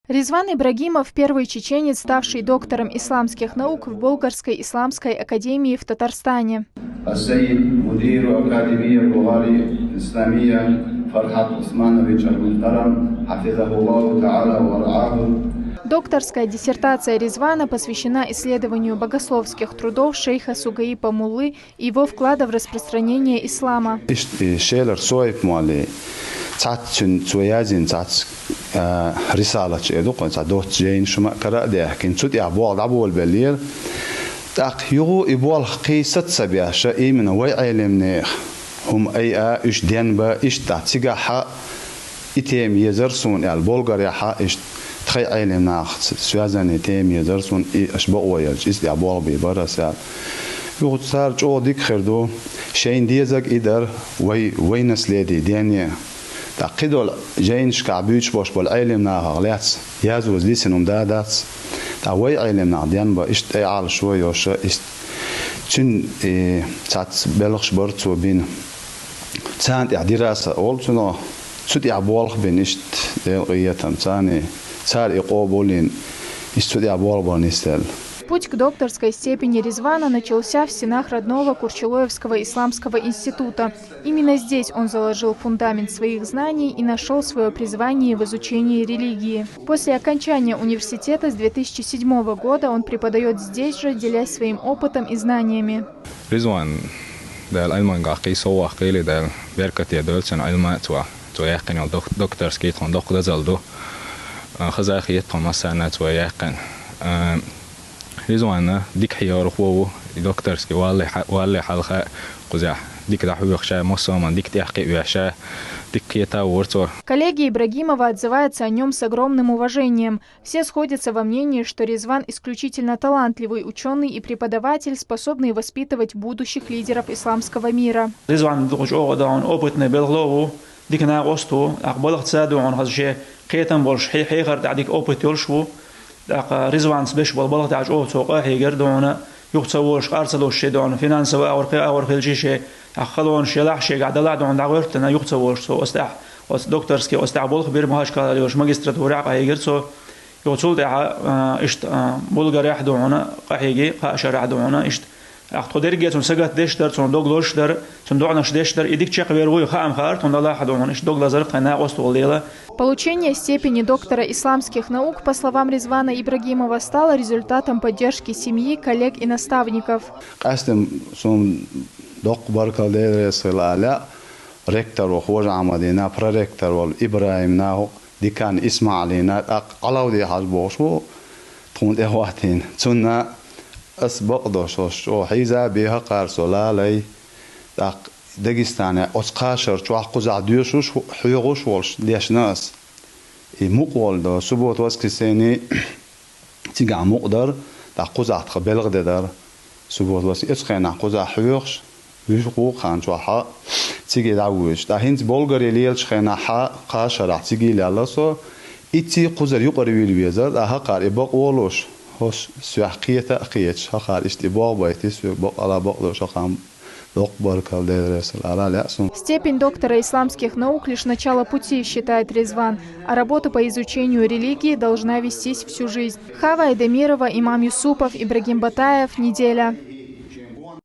Резван Ибрагимов – первый чеченец, ставший доктором исламских наук в Болгарской исламской академии в Татарстане. Докторская диссертация Резвана посвящена исследованию богословских трудов шейха Сугаипа Муллы и его вклада в распространение ислама. رسالة إدوقن صدوت جين شو ما كرا ده كن صوت يعبوال عبوال بالليل تأخيو يبوال قيسة سبيا شيء من وعي علمنا هم أي إيش دين با إيش تعتقى حق إتيم يزرسون البولغاريا حق إيش تخي علمنا سوازن إتيم يزرسون إيش بقويج إيش يعبوال ببرس يقول صار جو ديك خردو شين ديزك إدر وي نسلدي دينيا تأكيدول جينش كعبيش باش بالعلم ناها غليت يازوز ليسنهم دادات تعوي علم ناديان با إشت أي على شوية وش إشت تون ساعات بلغش برتو بين ساعات دراسة أول تنا سود يعبوالخ بين إشت دلقيتهم ثاني صار يقابلين إشت يعبوال بانيستل. Путь к докторской степени Резвана начался в стенах родного Курчелоевского исламского института. Именно здесь он заложил фундамент своих знаний и нашел свое призвание в изучении религии. После окончания университета с 2007 года он преподает здесь же, делясь своим опытом и знаниями. Резван del ilmangaaqi sooaqili del verkati dölsen ilmaatwa tuaqin al doktorski ton dokdazaldu khazaqiyat ton masanat wa yaqin ريزوانا ديك حيار خوو دكتورسكي والله حلقة قزح ديك دحوي خشا مصوما дик تحقيق وحشا ديك كيتا ورتو. Коллеги Ибрагимова отзываются о нем с огромным уважением. Все сходятся во мнении, что Резван исключительно талантливый ученый и преподаватель, способный воспитывать будущих лидеров исламского мира. Резван опытный белглову дик на осту акбалах цаду он хазше قيتم bolsh حيغر ديك опыт يلشو ريزوانس بيش بالبلغ تاع جو سوق هيجر دونا يقتصوش قارصلوش شي دون فينانس اور خلجي شي خلون شي لاح شي قاعد لا دون داورت انا يقتصوش سو استح دكتورسكي استع بولخ بير مهاش كاليوش ماجستراتورا هيجر سو يوصل تاع اشت بلغاريا دونا قهيجي قاشر دونا اشت أخذ جيتون سجت دشتر تون دوغلوش در تون دوعناش دشتر إديك تشيق بيروي خام خار تون الله حدون إيش دوغلا زرق خنا قصتو ليلا. Получение степени доктора исламских наук, по словам Резвана Ибрагимова, стало результатом поддержки семьи, коллег и наставников. قاسم سون دوق بركة ليرس لا ريكتور وخوج عمدينا بريكتور والإبراهيم ناو دي كان اسمع علينا قلاو دي حسبوشو تون إخواتين تنا أسبق دوشوش وحيزا بها قارسولا لي داغستان أسقاشر شو قزع ديوشوش حيوش والش ليش ناس مقول ده سبوت واسكسيني تيجا مقدر دا قزع تقبلغ دار سبوت واس إسخنا قزع حيوش بيشقو خان شو حا تيجي دعوش دا هنت بولغاري ليلش خنا حا قاشر تيجي لالسو إتي قزر يقرب الويزر دا هقار يبق ولوش hoş sühkiyete akiyet şakar istibaq bayti sübaq ala baqdo şakam Степень доктора исламских наук – лишь начало пути, считает Резван, а работа по изучению религии должна вестись всю жизнь. Хава Айдемирова, Имам Юсупов, Ибрагим Батаев. Неделя.